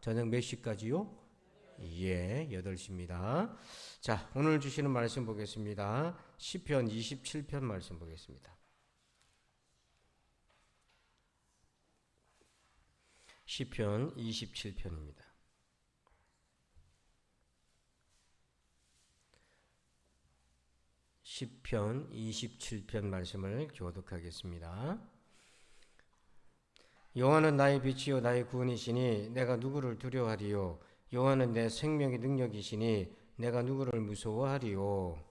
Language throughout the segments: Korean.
저녁 몇 시까지요? 예, 8시입니다. 자, 오늘 주시는 말씀 보겠습니다. 시편 27편 말씀 보겠습니다. 시편 27편입니다. 시편 27편 말씀을 교독하겠습니다. 여호와는 나의 빛이요 나의 구원이시니 내가 누구를 두려워하리요. 여호와는 내 생명의 능력이시니 내가 누구를 무서워하리요.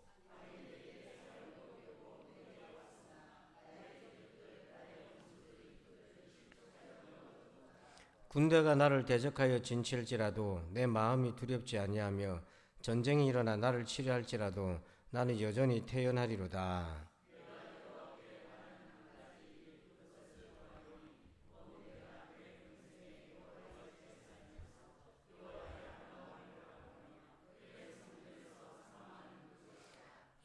군대가 나를 대적하여 진칠지라도 내 마음이 두렵지 아니하며 전쟁이 일어나 나를 치료할지라도 나는 여전히 태어나리로다.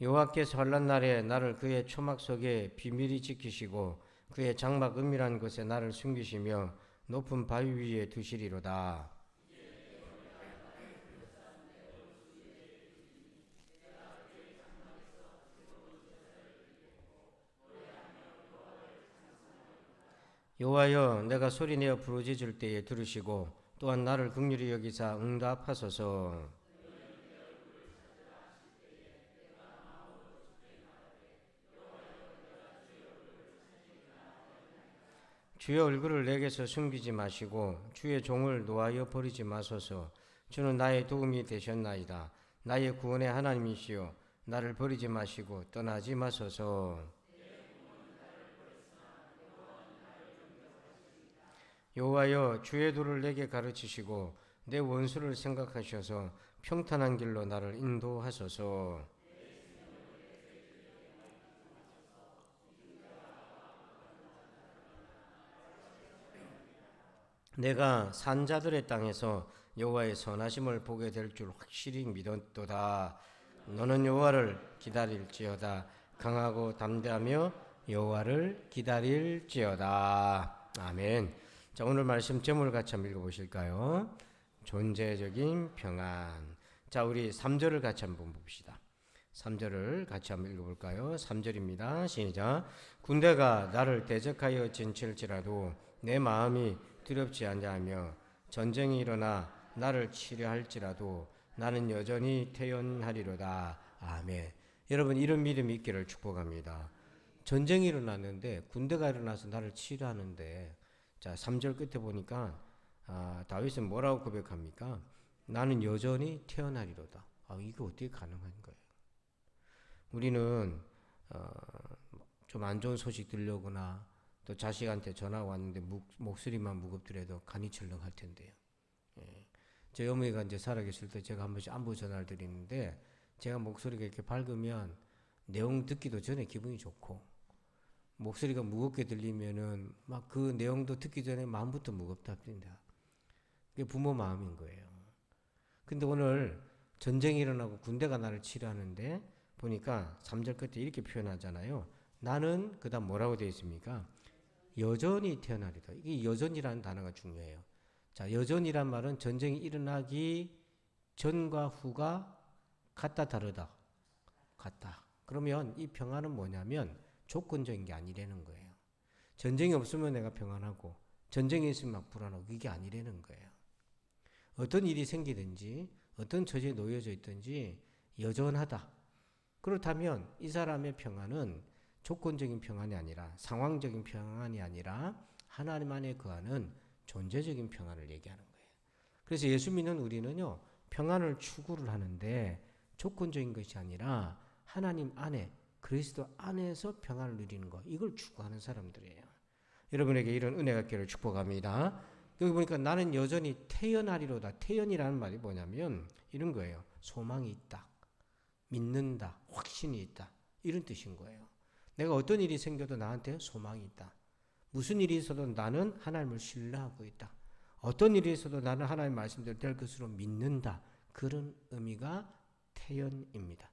여호와께서 환난 날에 나를 그의 초막 속에 비밀히 지키시고 그의 장막 은밀한 곳에 나를 숨기시며 높은 바위 위에 두시리로다. 여호와여, 내가 소리내어 부르짖을 때에 들으시고 또한 나를 긍휼히 여기사 응답하소서. 주의 얼굴을 내게서 숨기지 마시고 주의 종을 노하여 버리지 마소서. 주는 나의 도움이 되셨나이다. 나의 구원의 하나님이시여, 나를 버리지 마시고 떠나지 마소서. 여호와여, 주의 도를 내게 가르치시고 내 원수를 생각하셔서 평탄한 길로 나를 인도하소서. 내가 산자들의 땅에서 여호와의 선하심을 보게 될 줄 확실히 믿었도다. 너는 여호와를 기다릴지어다. 강하고 담대하며 여호와를 기다릴지어다. 아멘. 자, 오늘 말씀 제목을 같이 한번 읽어보실까요? 존재적인 평안. 자, 우리 3절을 같이 한번 봅시다. 3절을 같이 한번 읽어볼까요? 3절입니다. 시작. 군대가 나를 대적하여 진칠지라도 내 마음이 두렵지 아니하며 전쟁이 일어나 나를 치료할지라도 나는 여전히 태연하리로다. 아멘. 여러분, 이런 믿음이 있기를 축복합니다. 전쟁이 일어났는데, 군대가 일어나서 나를 치료하는데, 자, 3절 끝에 보니까 다윗은 뭐라고 고백합니까? 나는 여전히 태어나리로다. 이거 어떻게 가능한 거예요? 우리는 좀 안 좋은 소식 들려오거나 또 자식한테 전화가 왔는데 목소리만 무겁더라도 간이 철렁할 텐데요. 예. 저희 어머니가 이제 살아계실 때 제가 한 번씩 안부 전화를 드리는데 제가 목소리가 이렇게 밝으면 내용 듣기도 전에 기분이 좋고, 목소리가 무겁게 들리면은 막 그 내용도 듣기 전에 마음부터 무겁다 합니다. 그게 부모 마음인 거예요. 근데 오늘 전쟁이 일어나고 군대가 나를 치료하는데 보니까 3절 끝에 이렇게 표현하잖아요. 나는 그다음 뭐라고 되어 있습니까? 여전히 태어나리다. 이게 여전이라는 단어가 중요해요. 자, 여전이란 말은 전쟁이 일어나기 전과 후가 같다 다르다. 같다. 그러면 이 평안은 뭐냐면 조건적인 게 아니라는 거예요. 전쟁이 없으면 내가 평안하고 전쟁이 있으면 막 불안하고 이게 아니라는 거예요. 어떤 일이 생기든지 어떤 처지에 놓여져 있든지 여전하다. 그렇다면 이 사람의 평안은 조건적인 평안이 아니라 상황적인 평안이 아니라 하나님 안에 거하는 존재적인 평안을 얘기하는 거예요. 그래서 예수 믿는 우리는요, 평안을 추구를 하는데 조건적인 것이 아니라 하나님 안에, 그리스도 안에서 평안을 누리는 것, 이걸 추구하는 사람들이에요. 여러분에게 이런 은혜가 있기를 축복합니다. 여기 보니까 나는 여전히 태연하리로다. 태연이라는 말이 뭐냐면 이런 거예요. 소망이 있다, 믿는다, 확신이 있다, 이런 뜻인 거예요. 내가 어떤 일이 생겨도 나한테 소망이 있다. 무슨 일이 있어도 나는 하나님을 신뢰하고 있다. 어떤 일이 있어도 나는 하나님 말씀대로 될 것으로 믿는다. 그런 의미가 태연입니다.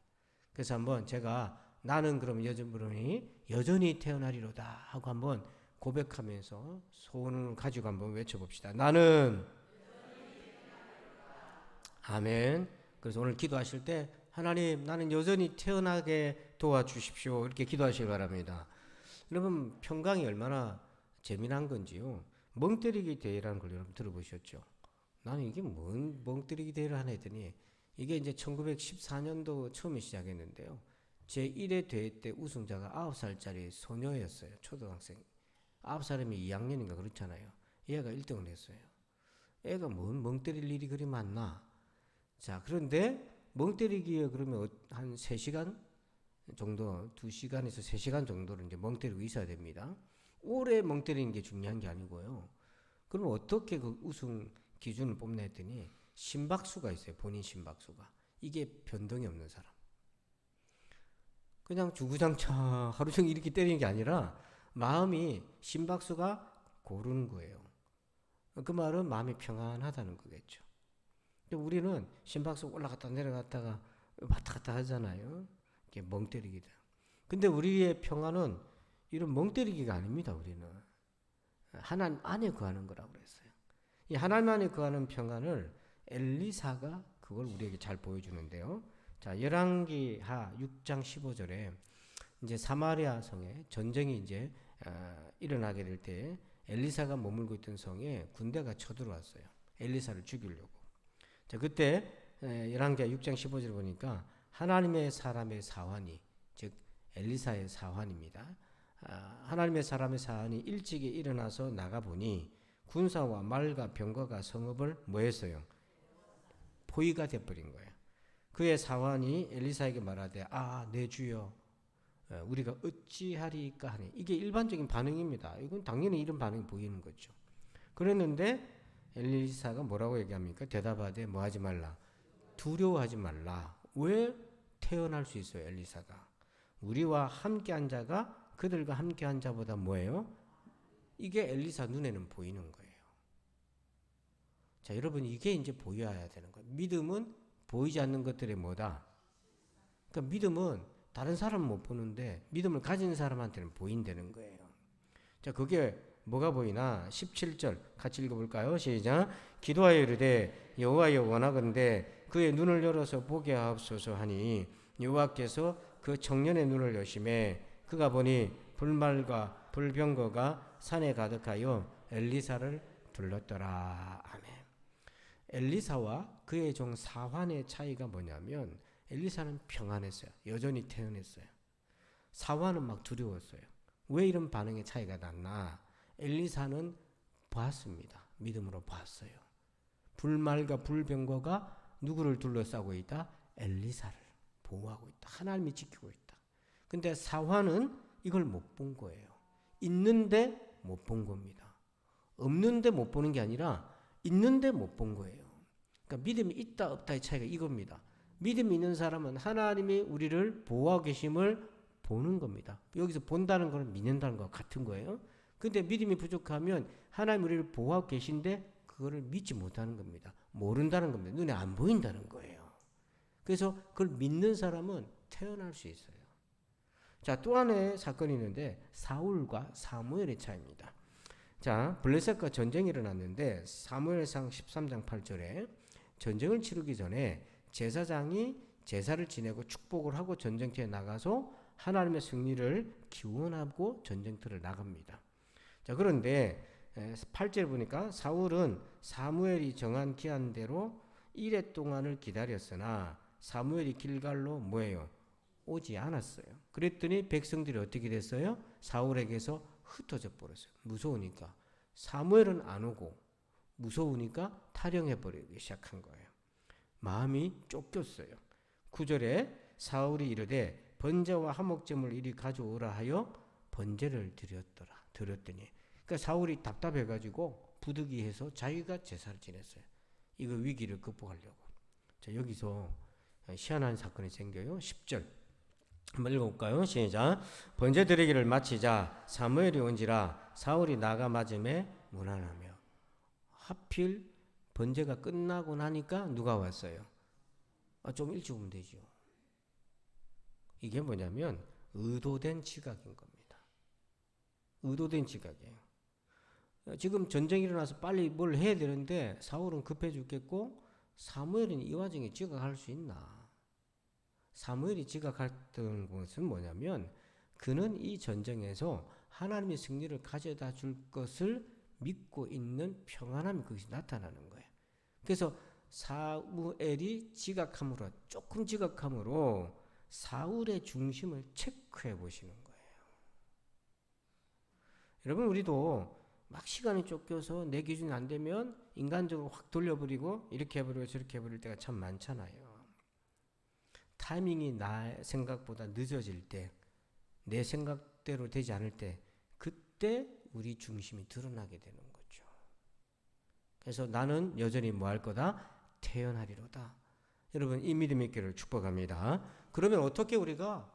그래서 한번 제가 나는 그럼 여전히 태어나리로다 하고 한번 고백하면서 소원을 가지고 한번 외쳐봅시다. 나는 아멘. 그래서 오늘 기도하실 때 하나님 나는 여전히 태어나게 도와주십시오. 이렇게 기도하시기 바랍니다. 여러분 평강이 얼마나 재미난 건지요. 멍때리기 대회라는 걸 여러분 들어보셨죠? 나는 이게 뭔 멍때리기 대회를 하나 했더니 이게 이제 1914년도 처음에 시작했는데요. 제1회 대회 때 우승자가 9살짜리 소녀였어요. 초등학생. 9살이면 2학년인가 그렇잖아요. 얘가 1등을 했어요. 애가 뭔 멍때릴 일이 그리 많나? 자, 그런데 멍때리기에 그러면 한 3시간 정도, 2시간에서 3시간 정도를 이제 멍때리고 있어야 됩니다. 오래 멍때리는 게 중요한 게 아니고요. 그럼 어떻게 그 우승 기준을 뽑나 했더니 심박수가 있어요. 본인 심박수가. 이게 변동이 없는 사람. 그냥 주구장창 하루 종일 이렇게 때리는 게 아니라 마음이 심박수가 고르는 거예요. 그 말은 마음이 평안하다는 거겠죠. 근데 우리는 심박수 올라갔다 내려갔다가 왔다 갔다 하잖아요. 이게 멍 때리기다. 근데 우리의 평안은 이런 멍 때리기가 아닙니다. 우리는 하나님 안에 거하는 거라고 그랬어요. 이 하나님 안에 거하는 평안을 엘리사가 그걸 우리에게 잘 보여주는데요. 자, 열왕기하 6장 15절에 이제 사마리아 성에 전쟁이 이제 일어나게 될 때 엘리사가 머물고 있던 성에 군대가 쳐들어왔어요. 엘리사를 죽이려고. 자, 그때 열왕기하 6장 15절 보니까 하나님의 사람의 사환이, 즉 엘리사의 사환입니다. 하나님의 사람의 사환이 일찍이 일어나서 나가보니 군사와 말과 병거가 성읍을 뭐 했어요? 포위가 돼버린 거예요. 그의 사환이 엘리사에게 말하되 내 주여 우리가 어찌하리까 하니. 이게 일반적인 반응입니다. 이건 당연히 이런 반응이 보이는 거죠. 그랬는데 엘리사가 뭐라고 얘기합니까? 대답하되 뭐하지 말라. 두려워하지 말라. 왜? 태어날 수 있어요. 엘리사가. 우리와 함께한 자가 그들과 함께한 자보다 뭐예요? 이게 엘리사 눈에는 보이는 거예요. 자, 여러분 이게 이제 보여야 되는 거예요. 믿음은 보이지 않는 것들이 뭐다? 그러니까 믿음은 다른 사람은 못 보는데 믿음을 가진 사람한테는 보인다는 거예요. 자, 그게 뭐가 보이나? 17절 같이 읽어볼까요? 시작. 기도하여 이르되 여호와여 원하건대 그의 눈을 열어서 보게 하옵소서 하니 여호와께서 그 청년의 눈을 여심해 그가 보니 불말과 불병거가 산에 가득하여 엘리사를 둘렀더라. 아멘. 엘리사와 그의 종 사환의 차이가 뭐냐면 엘리사는 평안했어요. 여전히 태어났어요. 사환은 막 두려웠어요. 왜 이런 반응의 차이가 났나? 엘리사는 봤습니다. 믿음으로 봤어요. 불말과 불병거가 누구를 둘러싸고 있다? 엘리사를 보호하고 있다. 하나님이 지키고 있다. 근데 사환은 이걸 못 본 거예요. 있는데 못 본 겁니다. 없는데 못 보는 게 아니라 있는데 못 본 거예요. 그러니까 믿음이 있다 없다의 차이가 이겁니다. 믿음이 있는 사람은 하나님이 우리를 보호하고 계심을 보는 겁니다. 여기서 본다는 것은 믿는다는 것 같은 거예요. 근데 믿음이 부족하면 하나님 우리를 보호하고 계신데 그거를 믿지 못하는 겁니다. 모른다는 겁니다. 눈에 안 보인다는 거예요. 그래서 그걸 믿는 사람은 태어날 수 있어요. 자, 또 하나의 사건이 있는데 사울과 사무엘의 차이입니다. 자, 블레셋과 전쟁이 일어났는데 사무엘상 13장 8절에 전쟁을 치르기 전에 제사장이 제사를 지내고 축복을 하고 전쟁터에 나가서 하나님의 승리를 기원하고 전쟁터를 나갑니다. 자, 그런데 8절 보니까 사울은 사무엘이 정한 기한대로 1회 동안을 기다렸으나 사무엘이 길갈로 뭐예요? 오지 않았어요. 그랬더니 백성들이 어떻게 됐어요? 사울에게서 흩어져 버렸어요. 무서우니까. 사무엘은 안 오고 무서우니까 탈영해 버리기 시작한 거예요. 마음이 쫓겼어요. 9절에 사울이 이르되 번제와 화목제물 이리 가져오라 하여 번제를 드렸더니 그러니까 사울이 답답해가지고 부득이해서 자기가 제사를 지냈어요. 이거 위기를 극복하려고. 자, 여기서 희한한 사건이 생겨요. 10절 한번 읽어볼까요? 시작. 번제 드리기를 마치자 사무엘이 온지라 사울이 나가 맞음에 무난하며. 하필 번제가 끝나고 나니까 누가 왔어요? 좀 일찍 오면 되죠. 이게 뭐냐면 의도된 지각인 겁니다. 의도된 지각이에요. 지금 전쟁이 일어나서 빨리 뭘 해야 되는데 사울은 급해 죽겠고 사무엘은 이 와중에 지각할 수 있나? 사무엘이 지각했던 것은 뭐냐면 그는 이 전쟁에서 하나님의 승리를 가져다 줄 것을 믿고 있는 평안함이 거기서 나타나는 거예요. 그래서 사무엘이 조금 지각함으로 사울의 중심을 체크해 보시는 거예요. 여러분, 우리도 막 시간이 쫓겨서 내 기준이 안 되면 인간적으로 확 돌려버리고 이렇게 해버리고 저렇게 해버릴 때가 참 많잖아요. 타이밍이 나 생각보다 늦어질 때, 내 생각대로 되지 않을 때, 그때 우리 중심이 드러나게 되는 거죠. 그래서 나는 여전히 뭐 할 거다? 태어나리로다. 여러분, 이 믿음 있기를 축복합니다. 그러면 어떻게 우리가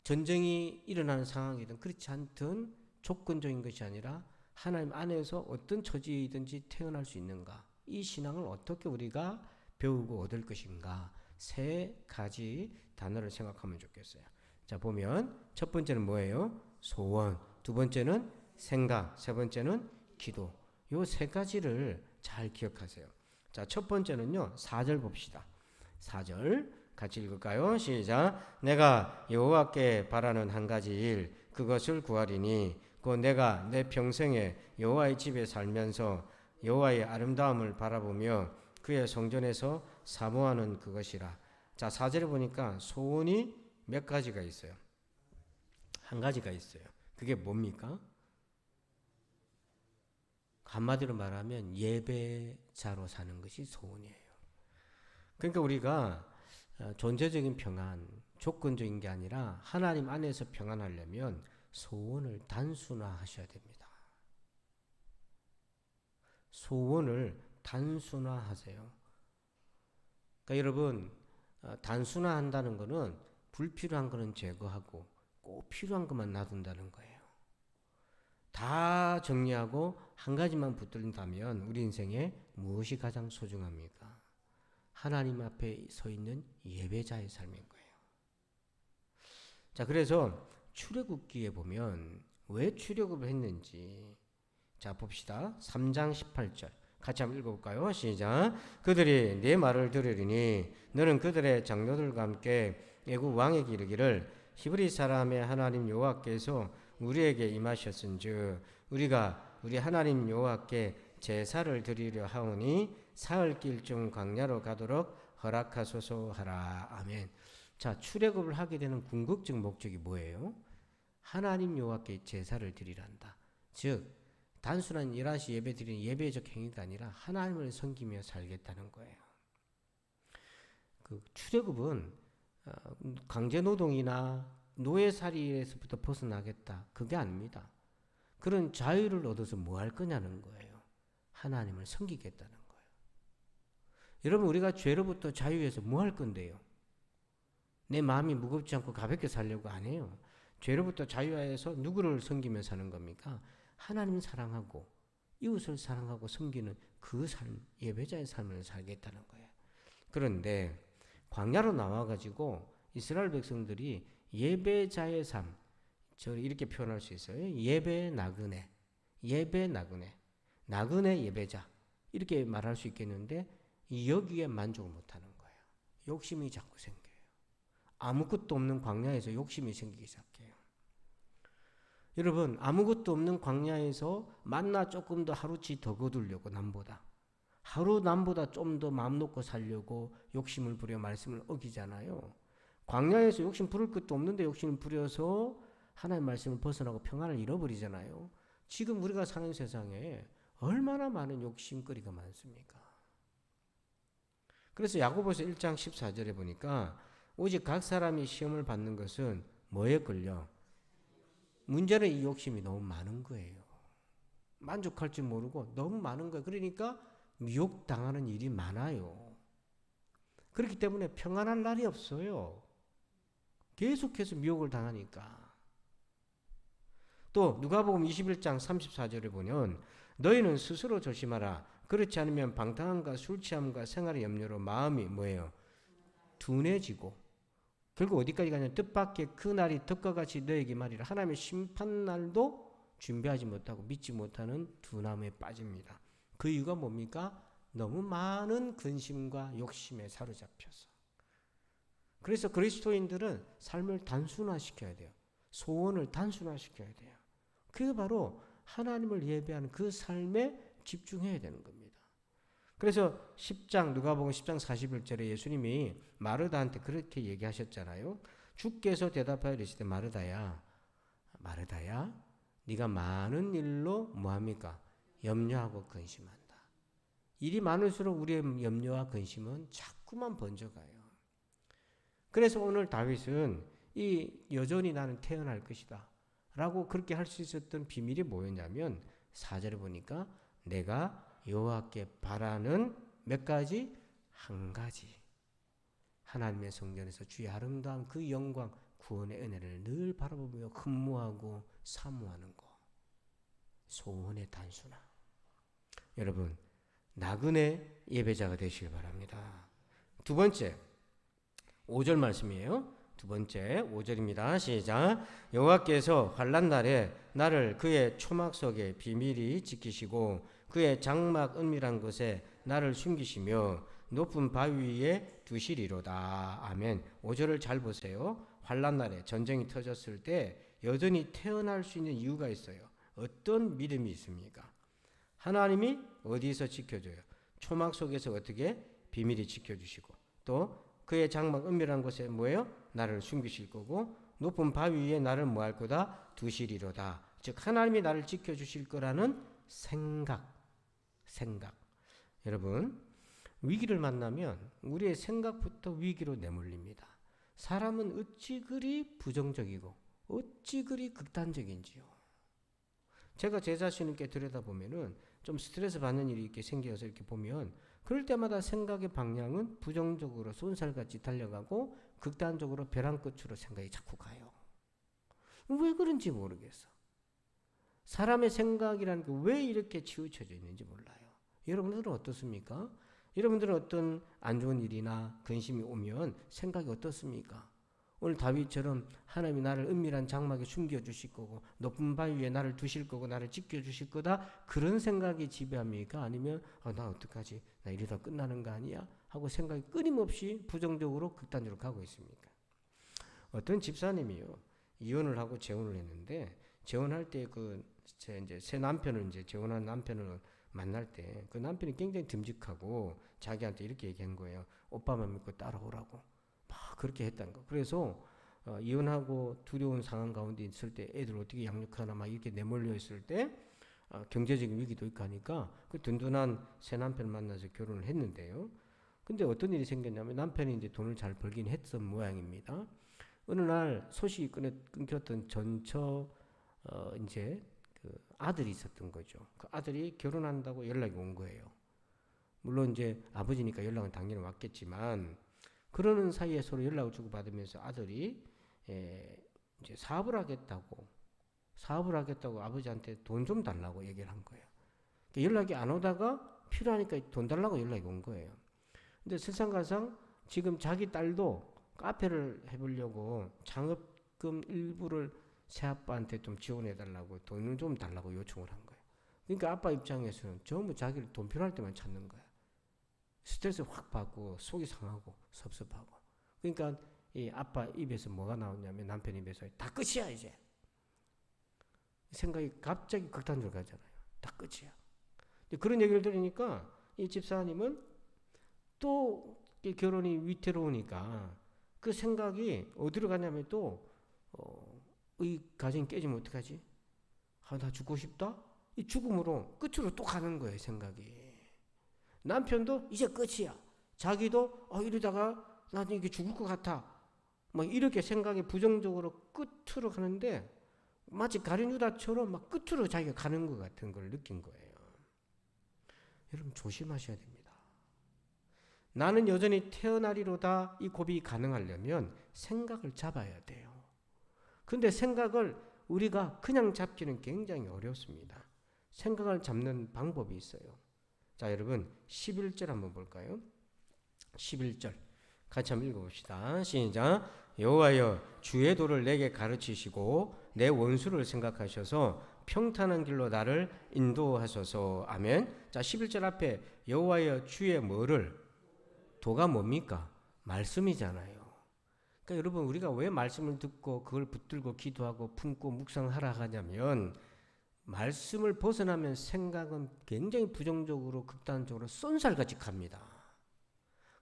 전쟁이 일어나는 상황이든 그렇지 않든 조건적인 것이 아니라 하나님 안에서 어떤 처지이든지 태어날 수 있는가? 이 신앙을 어떻게 우리가 배우고 얻을 것인가? 3가지 단어를 생각하면 좋겠어요. 자, 보면 첫 번째는 뭐예요? 소원. 두 번째는 생각. 세 번째는 기도. 요 3가지를 잘 기억하세요. 자, 첫 번째는요. 4절 봅시다. 4절 같이 읽을까요? 시작. 내가 여호와께 바라는 한 가지 일 그것을 구하리니 곧 내가 내 평생에 여호와의 집에 살면서 여호와의 아름다움을 바라보며 그의 성전에서 사모하는 그것이라. 자, 4절에 보니까 소원이 몇 가지가 있어요? 한 가지가 있어요. 그게 뭡니까? 한마디로 말하면 예배자로 사는 것이 소원이에요. 그러니까 우리가 존재적인 평안, 조건적인 게 아니라 하나님 안에서 평안하려면 소원을 단순화하셔야 됩니다. 소원을 단순화하세요. 그러니까 여러분, 단순화한다는 것은 불필요한 것은 제거하고 꼭 필요한 것만 놔둔다는 거예요. 다 정리하고 한 가지만 붙들린다면 우리 인생에 무엇이 가장 소중합니까? 하나님 앞에 서 있는 예배자의 삶인 거예요. 자, 그래서 출애굽기에 보면 왜 출애굽을 했는지 자 봅시다. 3장 18절 같이 한번 읽어볼까요? 시작. 그들이 내 말을 들으리니 너는 그들의 장로들과 함께 애굽 왕에게 이르기를 히브리 사람의 하나님 여호와께서 우리에게 임하셨은즉 우리가 우리 하나님 여호와께 제사를 드리려 하오니 사흘길 광야로 가도록 허락하소서 하라. 아멘. 자, 출애굽을 하게 되는 궁극적 목적이 뭐예요? 하나님 여호와께 제사를 드리란다. 즉 단순한 일하시 예배 드리는 예배적 행위가 아니라 하나님을 섬기며 살겠다는 거예요. 그 출애굽은 강제노동이나 노예살이에서부터 벗어나겠다. 그게 아닙니다. 그런 자유를 얻어서 뭐 할 거냐는 거예요. 하나님을 섬기겠다는 거예요. 여러분, 우리가 죄로부터 자유해서 뭐 할 건데요? 내 마음이 무겁지 않고 가볍게 살려고 안 해요. 죄로부터 자유해서 누구를 섬기며 사는 겁니까? 하나님 사랑하고 이웃을 사랑하고 섬기는 그 삶, 예배자의 삶을 살겠다는 거예요. 그런데 광야로 나와가지고 이스라엘 백성들이 예배자의 삶, 저를 이렇게 표현할 수 있어요. 예배 나그네, 나그네 예배자 이렇게 말할 수 있겠는데 여기에 만족을 못하는 거예요. 욕심이 자꾸 생겨요. 아무것도 없는 광야에서 욕심이 생기기 시작해요. 여러분, 아무것도 없는 광야에서 만나 조금 더 하루치 더 거두려고 남보다 좀 더 마음 놓고 살려고 욕심을 부려 말씀을 어기잖아요. 광야에서 욕심 부릴 것도 없는데 욕심을 부려서 하나님의 말씀을 벗어나고 평안을 잃어버리잖아요. 지금 우리가 사는 세상에 얼마나 많은 욕심거리가 많습니까? 그래서 야고보서 1장 14절에 보니까 오직 각 사람이 시험을 받는 것은 뭐에 걸려? 문제는 이 욕심이 너무 많은 거예요. 만족할 줄 모르고 너무 많은 거예요. 그러니까 미혹당하는 일이 많아요. 그렇기 때문에 평안할 날이 없어요. 계속해서 미혹을 당하니까. 또 누가복음 21장 34절에 보면 너희는 스스로 조심하라. 그렇지 않으면 방탕함과 술 취함과 생활의 염려로 마음이 뭐예요? 둔해지고 결국 어디까지 가냐면 뜻밖의 그 날이 덕과 같이 너에게 말이라. 하나님의 심판날도 준비하지 못하고 믿지 못하는 둔함에 빠집니다. 그 이유가 뭡니까? 너무 많은 근심과 욕심에 사로잡혀서. 그래서 그리스도인들은 삶을 단순화시켜야 돼요. 소원을 단순화시켜야 돼요. 그게 바로 하나님을 예배하는 그 삶에 집중해야 되는 겁니다. 그래서 누가복음 10장 41절에 예수님이 마르다한테 그렇게 얘기하셨잖아요. 주께서 대답하여 이르시되 마르다야 네가 많은 일로 뭐합니까? 염려하고 근심한다. 일이 많을수록 우리의 염려와 근심은 자꾸만 번져가요. 그래서 오늘 다윗은 여전히 나는 태어날 것이다 라고 그렇게 할 수 있었던 비밀이 뭐였냐면 4절에 보니까 내가 여호와께 바라는 몇 가지? 한 가지. 하나님의 성전에서 주의 아름다운 그 영광, 구원의 은혜를 늘 바라보며 흠모하고 사모하는 것. 소원의 단순화. 여러분, 나그네 예배자가 되시길 바랍니다. 두 번째, 5절 말씀이에요. 두 번째 5절입니다. 시작. 여호와께서 환난 날에 나를 그의 초막 속에 비밀히 지키시고 그의 장막 은밀한 곳에 나를 숨기시며 높은 바위 위에 두시리로다. 아멘. 5절을 잘 보세요. 환난 날에 전쟁이 터졌을 때 여전히 태어날 수 있는 이유가 있어요. 어떤 믿음이 있습니까? 하나님이 어디서 지켜줘요? 초막 속에서 어떻게? 비밀히 지켜주시고 또 그의 장막 은밀한 곳에 뭐예요? 나를 숨기실 거고 높은 바위 위에 나를 뭐할 거다? 두시리로다. 즉 하나님이 나를 지켜주실 거라는 생각. 여러분, 위기를 만나면 우리의 생각부터 위기로 내몰립니다. 사람은 어찌 그리 부정적이고 어찌 그리 극단적인지요. 제가 제 자신을 들여다보면은 좀 스트레스 받는 일이 이렇게 생겨서 이렇게 보면 그럴 때마다 생각의 방향은 부정적으로 쏜살같이 달려가고 극단적으로 벼랑 끝으로 생각이 자꾸 가요. 왜 그런지 모르겠어. 사람의 생각이라는 게 왜 이렇게 치우쳐져 있는지 몰라요. 여러분들은 어떻습니까? 여러분들은 어떤 안 좋은 일이나 근심이 오면 생각이 어떻습니까? 오늘 다윗처럼 하나님이 나를 은밀한 장막에 숨겨주실 거고 높은 바위 위에 나를 두실 거고 나를 지켜주실 거다 그런 생각이 지배합니까? 아니면 나 어떡하지? 나 이러다 끝나는 거 아니야? 하고 생각이 끊임없이 부정적으로 극단적으로 가고 있습니까? 어떤 집사님이요 이혼을 하고 재혼을 했는데 재혼할 때 새 남편을 재혼한 남편을 만날 때 그 남편이 굉장히 듬직하고 자기한테 이렇게 얘기한 거예요. 오빠만 믿고 따라오라고. 막 그렇게 했다는 거. 그래서 이혼하고 두려운 상황 가운데 있을 때 애들 어떻게 양육하나 막 이렇게 내몰려 있을 때 경제적인 위기도 있고 하니까 그 든든한 새 남편을 만나서 결혼을 했는데요. 근데 어떤 일이 생겼냐면 남편이 이제 돈을 잘 벌긴 했던 모양입니다. 어느 날 소식이 끊겼던 전처 이제 그 아들이 있었던 거죠. 그 아들이 결혼한다고 연락이 온 거예요. 물론 이제 아버지니까 연락은 당연히 왔겠지만 그러는 사이에 서로 연락을 주고받으면서 아들이 이제 사업을 하겠다고 아버지한테 돈 좀 달라고 얘기를 한 거예요. 그러니까 연락이 안 오다가 필요하니까 돈 달라고 연락이 온 거예요. 근데 설상가상 지금 자기 딸도 카페를 해보려고 장업금 일부를 새아빠한테 좀 지원해달라고 돈을 좀 달라고 요청을 한 거예요. 그러니까 아빠 입장에서는 전부 자기를 돈 필요할 때만 찾는 거야. 스트레스 확 받고 속이 상하고 섭섭하고. 그러니까 이 아빠 입에서 뭐가 나오냐면 남편 입에서 다 끝이야 이제. 생각이 갑자기 극단적으로 가잖아요. 다 끝이야. 그런 얘기를 들으니까 이 집사님은 또 결혼이 위태로우니까 그 생각이 어디로 가냐면 또 이 가정이 깨지면 어떡하지? 나 죽고 싶다? 이 죽음으로 끝으로 또 가는 거예요 생각이. 남편도 이제 끝이야. 자기도 이러다가 나중에 이게 죽을 것 같아. 막 이렇게 생각이 부정적으로 끝으로 가는데 마치 가룟유다처럼 막 끝으로 자기가 가는 것 같은 걸 느낀 거예요. 여러분 조심하셔야 됩니다. 나는 여전히 태어나리로다 이 고백이 가능하려면 생각을 잡아야 돼요. 근데 생각을 우리가 그냥 잡기는 굉장히 어렵습니다. 생각을 잡는 방법이 있어요. 자, 여러분 11절 한번 볼까요? 11절 같이 한번 읽어봅시다. 시작. 여호와여 주의 도를 내게 가르치시고 내 원수를 생각하셔서 평탄한 길로 나를 인도하소서. 아멘. 자, 11절 앞에 여호와여 주의 뭐를? 도가 뭡니까? 말씀이잖아요. 그러니까 여러분, 우리가 왜 말씀을 듣고 그걸 붙들고 기도하고 품고 묵상하라 하냐면, 말씀을 벗어나면 생각은 굉장히 부정적으로 극단적으로 쏜살같이 갑니다.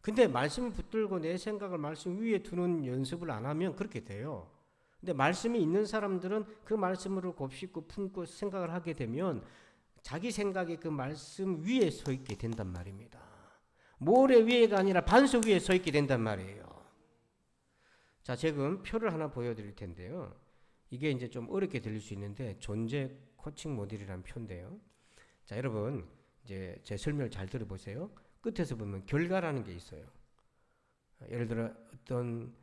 근데 말씀을 붙들고 내 생각을 말씀 위에 두는 연습을 안 하면 그렇게 돼요. 근데 말씀이 있는 사람들은 그 말씀으로 곱씹고 품고 생각을 하게 되면 자기 생각이 그 말씀 위에 서 있게 된단 말입니다. 모래 위에가 아니라 반석 위에 서 있게 된단 말이에요. 자, 지금 표를 하나 보여드릴 텐데요. 이게 이제 좀 어렵게 들릴 수 있는데 존재 코칭 모델이라는 표인데요. 자, 여러분 이제 제 설명을 잘 들어보세요. 끝에서 보면 결과라는 게 있어요. 예를 들어 어떤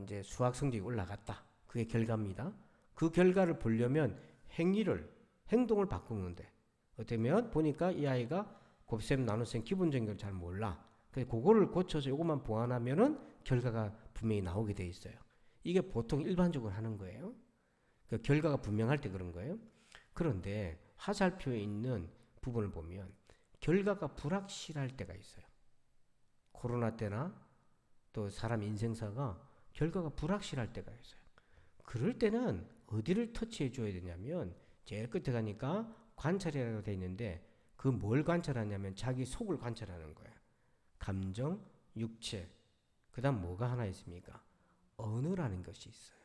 이제 수학 성적이 올라갔다. 그게 결과입니다. 그 결과를 보려면 행동을 바꾸는데 어쩌면 보니까 이 아이가 곱셈, 나눗셈 기본적인 걸 잘 몰라. 그래서 그거를 고쳐서 이것만 보완하면은 결과가 분명히 나오게 돼 있어요. 이게 보통 일반적으로 하는 거예요. 그 결과가 분명할 때 그런 거예요. 그런데 화살표에 있는 부분을 보면 결과가 불확실할 때가 있어요. 코로나 때나 또 사람 인생사가 결과가 불확실할 때가 있어요. 그럴 때는 어디를 터치해 줘야 되냐면 제일 끝에 가니까 관찰이라고 돼 있는데 그 뭘 관찰하냐면 자기 속을 관찰하는 거예요. 감정, 육체, 그 다음 뭐가 하나 있습니까? 언어라는 것이 있어요.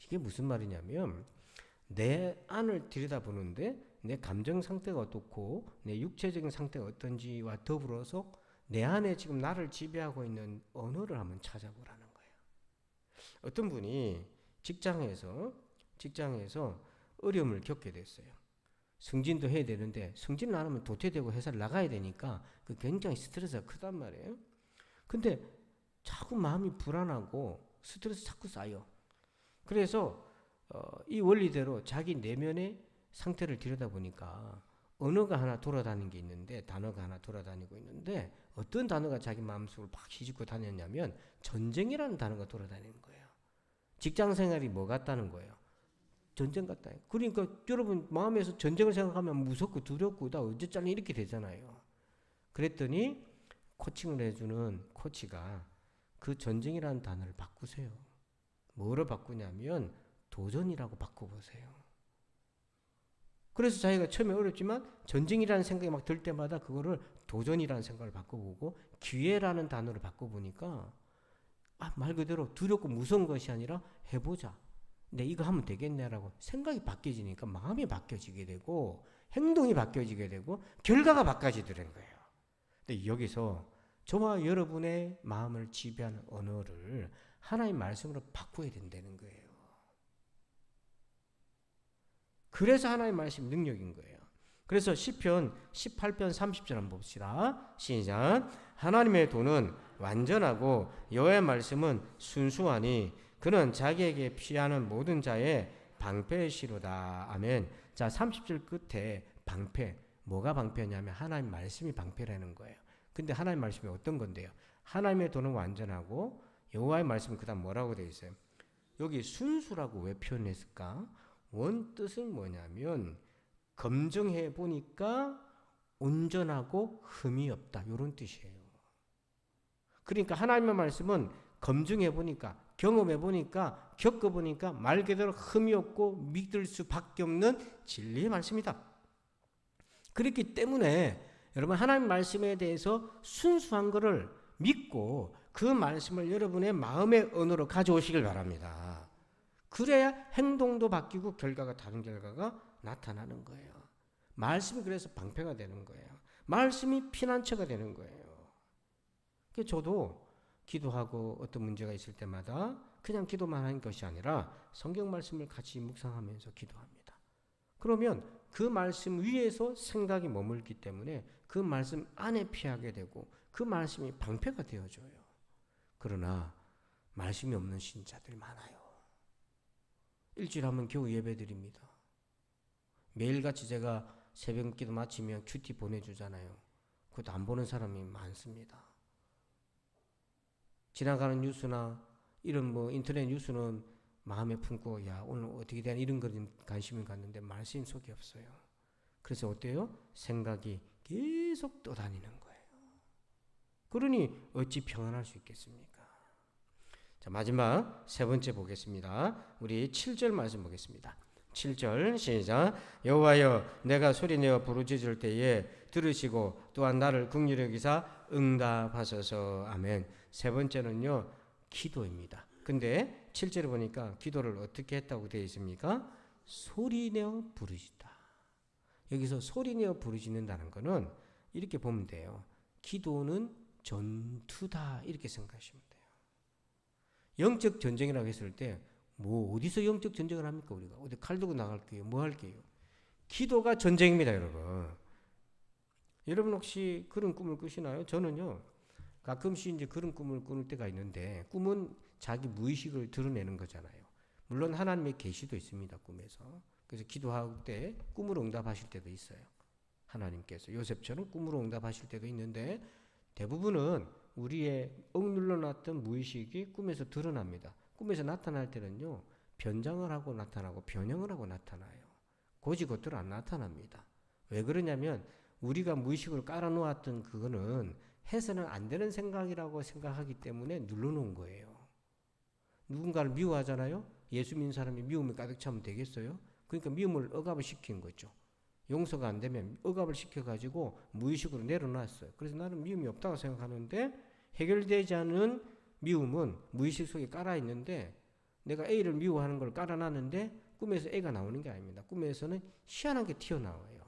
이게 무슨 말이냐면 내 안을 들여다보는데 내 감정 상태가 어떻고 내 육체적인 상태가 어떤지와 더불어서 내 안에 지금 나를 지배하고 있는 언어를 한번 찾아보라는 거예요. 어떤 분이 직장에서 어려움을 겪게 됐어요. 승진도 해야 되는데 승진을 안 하면 도태되고 회사를 나가야 되니까 그 굉장히 스트레스가 크단 말이에요. 근데 자꾸 마음이 불안하고 스트레스 자꾸 쌓여. 그래서 이 원리대로 자기 내면의 상태를 들여다보니까 언어가 하나 돌아다니는 게 있는데 단어가 하나 돌아다니고 있는데 어떤 단어가 자기 마음속을 막 휘젓고 다녔냐면 전쟁이라는 단어가 돌아다니는 거예요. 직장생활이 뭐 같다는 거예요? 전쟁 같다. 그러니까 여러분 마음에서 전쟁을 생각하면 무섭고 두렵고 나 어쩌자니 이렇게 되잖아요. 그랬더니 코칭을 해주는 코치가 그 전쟁이라는 단어를 바꾸세요. 뭐로 바꾸냐면 도전이라고 바꿔보세요. 그래서 자기가 처음에 어렵지만 전쟁이라는 생각이 막 들 때마다 그거를 도전이라는 생각을 바꿔보고 기회라는 단어를 바꿔보니까 말 그대로 두렵고 무서운 것이 아니라 해보자. 내 이거 하면 되겠네라고 생각이 바뀌어지니까 마음이 바뀌어지게 되고 행동이 바뀌어지게 되고 결과가 바뀌어지더라는 거예요. 근데 여기서 저와 여러분의 마음을 지배하는 언어를 하나님 말씀으로 바꿔야 된다는 거예요. 그래서 하나님 말씀 능력인 거예요. 그래서 시편 18편 30절 한번 봅시다. 시작. 하나님의 도는 완전하고 여호와의 말씀은 순수하니 그는 자기에게 피하는 모든 자의 방패시로다. 아멘. 자, 30절 끝에 방패. 뭐가 방패냐면 하나님 말씀이 방패라는 거예요. 근데 하나님 말씀이 어떤 건데요? 하나님의 도는 완전하고 여호와의 말씀은 그다음 뭐라고 되어 있어요? 여기 순수라고 왜 표현했을까? 원 뜻은 뭐냐면 검증해 보니까 온전하고 흠이 없다. 이런 뜻이에요. 그러니까 하나님의 말씀은 검증해 보니까 경험해 보니까 겪어 보니까 말 그대로 흠이 없고 믿을 수밖에 없는 진리의 말씀이다. 그렇기 때문에 여러분 하나님 말씀에 대해서 순수한 것을 믿고 그 말씀을 여러분의 마음의 언어로 가져오시길 바랍니다. 그래야 행동도 바뀌고 결과가 다른 결과가 나타나는 거예요. 말씀이 그래서 방패가 되는 거예요. 말씀이 피난처가 되는 거예요. 그래서 저도 기도하고 어떤 문제가 있을 때마다 그냥 기도만 하는 것이 아니라 성경 말씀을 같이 묵상하면서 기도합니다. 그러면 그 말씀 위에서 생각이 머물기 때문에 그 말씀 안에 피하게 되고 그 말씀이 방패가 되어줘요. 그러나 말씀이 없는 신자들이 많아요. 일주일에 한 번 겨우 예배드립니다. 매일같이 제가 새벽기도 마치면 큐티 보내주잖아요. 그것도 안 보는 사람이 많습니다. 지나가는 뉴스나 이런 인터넷 뉴스는 마음에 품고 야 오늘 어떻게 되나 이런 거에 관심을 갖는데 말씀 속에 없어요. 그래서 어때요? 생각이 계속 떠다니는 거예요. 그러니 어찌 평안할 수 있겠습니까? 자, 마지막 세 번째 보겠습니다. 우리 7절 말씀 보겠습니다. 7절 시작. 여호와여 내가 소리내어 부르짖을 때에 들으시고 또한 나를 긍휼히 여기사 응답하소서. 아멘. 세 번째는요 기도입니다. 근데 7절에 보니까 기도를 어떻게 했다고 되어 있습니까? 소리내어 부르짖다. 여기서 소리내어 부르짖는다는 것은 이렇게 보면 돼요. 기도는 전투다 이렇게 생각하시면 돼요. 영적 전쟁이라고 했을 때 뭐 어디서 영적 전쟁을 합니까? 우리가 어디 칼 들고 나갈게요? 뭐 할게요? 기도가 전쟁입니다, 여러분. 여러분 혹시 그런 꿈을 꾸시나요? 저는요 가끔씩 이제 그런 꿈을 꾸는 때가 있는데 꿈은 자기 무의식을 드러내는 거잖아요. 물론 하나님의 계시도 있습니다, 꿈에서. 그래서 기도할 때 꿈으로 응답하실 때도 있어요. 하나님께서 요셉처럼 꿈으로 응답하실 때도 있는데 대부분은 우리의 억눌러 놨던 무의식이 꿈에서 드러납니다. 꿈에서 나타날 때는요 변장을 하고 나타나고 변형을 하고 나타나요. 곧이곧대로 안 나타납니다. 왜 그러냐면 우리가 무의식을 깔아놓았던 그거는 해서는 안 되는 생각이라고 생각하기 때문에 눌러놓은 거예요. 누군가를 미워하잖아요. 예수 믿는 사람이 미움이 가득 차면 되겠어요? 그러니까 미움을 억압을 시킨 거죠. 용서가 안 되면 억압을 시켜가지고 무의식으로 내려놨어요. 그래서 나는 미움이 없다고 생각하는데 해결되지 않은 미움은 무의식 속에 깔아있는데 내가 A를 미워하는 걸 깔아놨는데 꿈에서 A가 나오는 게 아닙니다. 꿈에서는 희한하게 튀어나와요.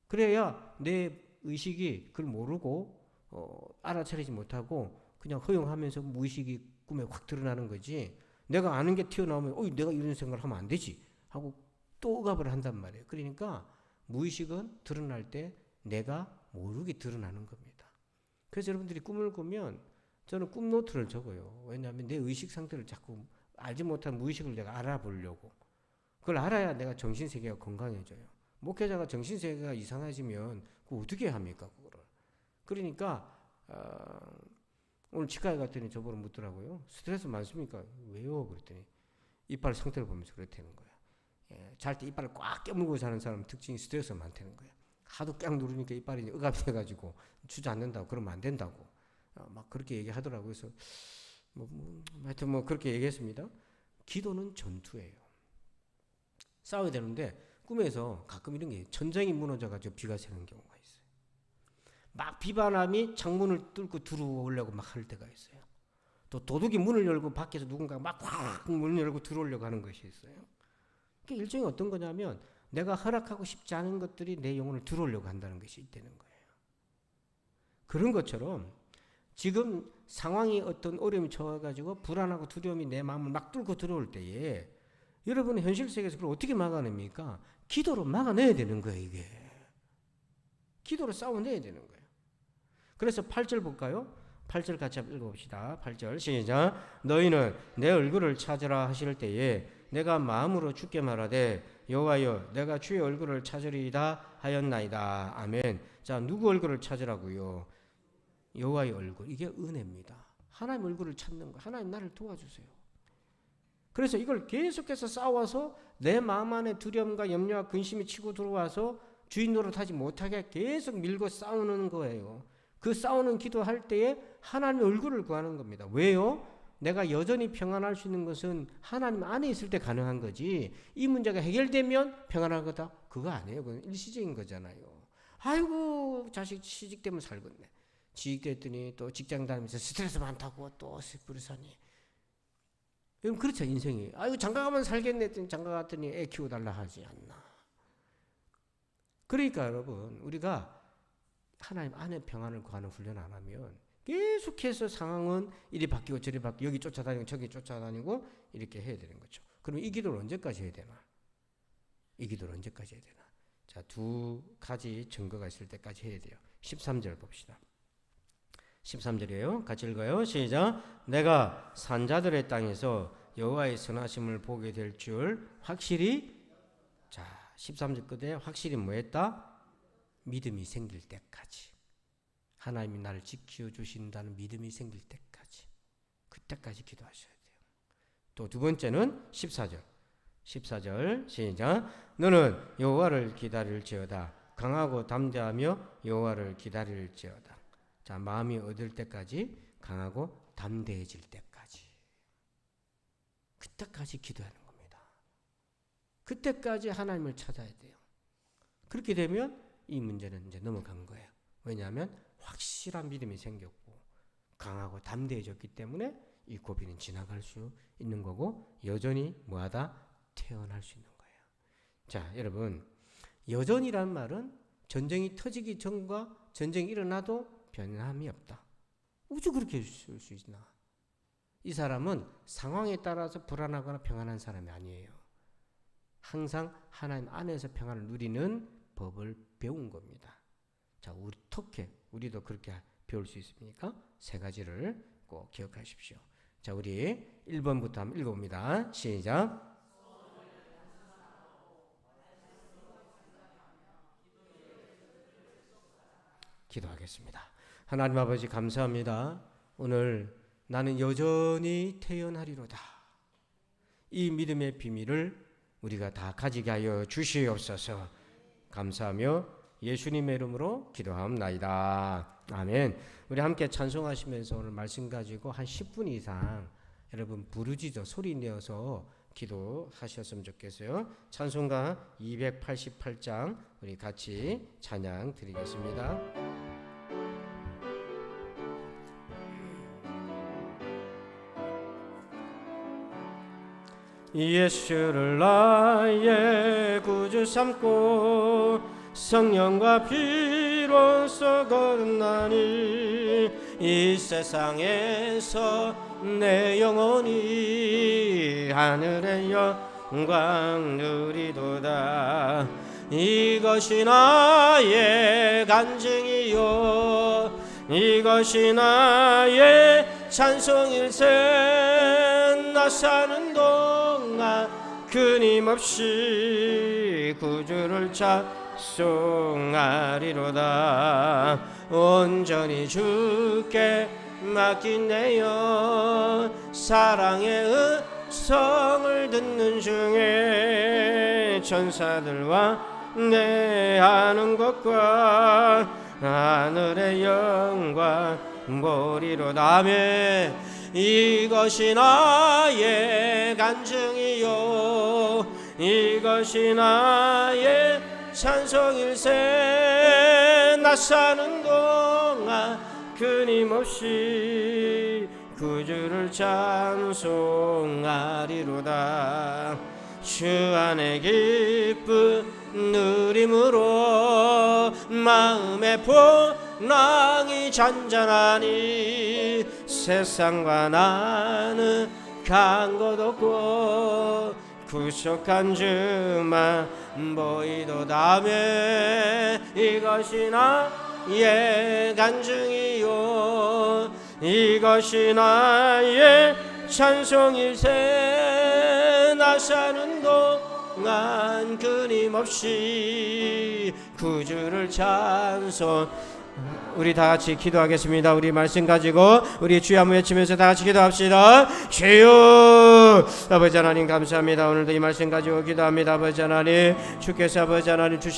그래야 내 의식이 그걸 모르고 알아차리지 못하고 그냥 허용하면서 무의식이 꿈에 확 드러나는 거지. 내가 아는 게 튀어나오면 내가 이런 생각을 하면 안 되지 하고 또 억압을 한단 말이에요. 그러니까 무의식은 드러날 때 내가 모르게 드러나는 겁니다. 그래서 여러분들이 꿈을 꾸면 저는 꿈 노트를 적어요. 왜냐하면 내 의식 상태를 자꾸 알지 못한 무의식을 내가 알아보려고. 그걸 알아야 내가 정신세계가 건강해져요. 목회자가 정신세계가 이상해지면 그거 어떻게 합니까? 그거를. 그러니까 오늘 치과에 갔더니 저보고 묻더라고요. 스트레스 많습니까? 왜요? 그랬더니 이빨 상태를 보면서 그렇다는 거야. 잘 때 이빨을 꽉 깨물고 자는 사람 특징이 스트레스가 많다는 거야. 하도 꽉 누르니까 이빨이 억압이 돼가지고 주저앉는다고 그러면 안 된다고 막 그렇게 얘기하더라고요. 그래서 하여튼 그렇게 얘기했습니다. 기도는 전투예요. 싸워야 되는데 꿈에서 가끔 이런 게 천장이 무너져가지고 비가 새는 경우가 있어요. 막 비바람이 창문을 뚫고 들어오려고 막 할 때가 있어요. 또 도둑이 문을 열고 밖에서 누군가가 막 확 문을 열고 들어오려고 하는 것이 있어요. 그게 일종의 어떤 거냐면 내가 허락하고 싶지 않은 것들이 내 영혼을 들어오려고 한다는 것이 있다는 거예요. 그런 것처럼 지금 상황이 어떤 어려움이 처해가지고 불안하고 두려움이 내 마음을 막 뚫고 들어올 때에 여러분은 현실 세계에서 그걸 어떻게 막아냅니까? 기도로 막아내야 되는 거예요, 이게. 기도로 싸워내야 되는 거예요. 그래서 8절 볼까요? 8절 같이 한번 읽어봅시다. 8절 시작. 너희는 내 얼굴을 찾으라 하실 때에 내가 마음으로 주께 말하되 여호와여 내가 주의 얼굴을 찾으리이다 하였나이다. 아멘. 자, 누구 얼굴을 찾으라고요? 여호와의 얼굴. 이게 은혜입니다. 하나님 얼굴을 찾는 거. 하나님 나를 도와주세요. 그래서 이걸 계속해서 싸워서 내 마음 안에 두려움과 염려와 근심이 치고 들어와서 주인 노릇하지 못하게 계속 밀고 싸우는 거예요. 그 싸우는 기도할 때에 하나님의 얼굴을 구하는 겁니다. 왜요? 내가 여전히 평안할 수 있는 것은 하나님 안에 있을 때 가능한 거지. 이 문제가 해결되면 평안할 거다? 그거 아니에요. 그건 일시적인 거잖아요. 아이고 자식 시집 때문에 살겠네. 취직됐더니 또 직장 다니면서 스트레스 많다고 또 그러사니. 여러분 그렇죠 인생이. 아이고 장가 가면 살겠네 했더니 장가 갔더니 애 키워달라 하지 않나. 그러니까 여러분 우리가 하나님 안에 평안을 구하는 훈련 안 하면 계속해서 상황은 이리 바뀌고 저리 바뀌고 여기 쫓아다니고 저기 쫓아다니고 이렇게 해야 되는 거죠. 그럼 이 기도를 언제까지 해야 되나? 이 기도를 언제까지 해야 되나? 자, 두 가지 증거가 있을 때까지 해야 돼요. 13절 봅시다. 13절이에요. 같이 읽어요. 시작. 내가 산자들의 땅에서 여호와의 선하심을 보게 될 줄 확실히. 자, 13절 끝에 확실히 뭐 했다? 믿음이 생길 때까지. 하나님이 나를 지켜주신다는 믿음이 생길 때까지. 그때까지 기도하셔야 돼요. 또 두 번째는 14절. 14절 시작. 너는 여호와를 기다릴지어다. 강하고 담대하며 여호와를 기다릴지어다. 자, 마음이 얻을 때까지, 강하고 담대해질 때까지. 그때까지 기도하는 겁니다. 그때까지 하나님을 찾아야 돼요. 그렇게 되면 이 문제는 이제 넘어간 거예요. 왜냐하면 확실한 믿음이 생겼고 강하고 담대해졌기 때문에 이 고비는 지나갈 수 있는 거고 여전히 뭐하다? 태어날 수 있는 거예요. 자, 여러분, 여전이란 말은 전쟁이 터지기 전과 전쟁이 일어나도 변함이 없다. 어찌 그렇게 쓸 수 있나? 이 사람은 상황에 따라서 불안하거나 평안한 사람이 아니에요. 항상 하나님 안에서 평안을 누리는 법을 배운 겁니다. 자, 어떻게 우리도 그렇게 배울 수 있습니까? 세 가지를 꼭 기억하십시오. 자, 우리 1번부터 한번 읽어봅니다. 시작. 기도하겠습니다. 하나님 아버지 감사합니다. 오늘 나는 여전히 태어나리로다. 이 믿음의 비밀을 우리가 다 가지게 하여 주시옵소서. 감사하며 예수님의 이름으로 기도하옵나이다. 아멘. 우리 함께 찬송하시면서 오늘 말씀 가지고 한 10분 이상 여러분 부르짖어 소리 내어서 기도하셨으면 좋겠어요. 찬송가 288장 우리 같이 찬양 드리겠습니다. 예수를 나의 구주 삼고 성령과 피로써 거듭나니 이 세상에서 내 영혼이 하늘의 영광 누리도다. 이것이 나의 간증이요 이것이 나의 찬송일세. 나 사는 동안 끊임없이 구주를 찬송하리로다. 온전히 주께 맡긴 내여 사랑의 음성을 듣는 중에 천사들과 내 하는 것과 하늘의 영광 보리로다. 아멘. 이것이 나의 간증이요 이것이 나의 찬송일세. 나 사는 동안 끊임없이 구주를 찬송하리로다. 주 안에 기쁜 누림으로 마음의 포랑이 잔잔하니 세상과 나는 간 것 없고 구속한 주만 보이도다. 아멘. 이것이 나의 간증이요 이것이 나의 찬송일세. 나 사는 동안 끊임없이 구주를 찬송. 우리 다 같이 기도하겠습니다. 우리 말씀 가지고 우리 주여 한번 외치면서 다 같이 기도합시다. 주여. 아버지 하나님 감사합니다. 오늘도 이 말씀 가지고 기도합니다. 아버지 하나님, 주께서 아버지 하나님 주신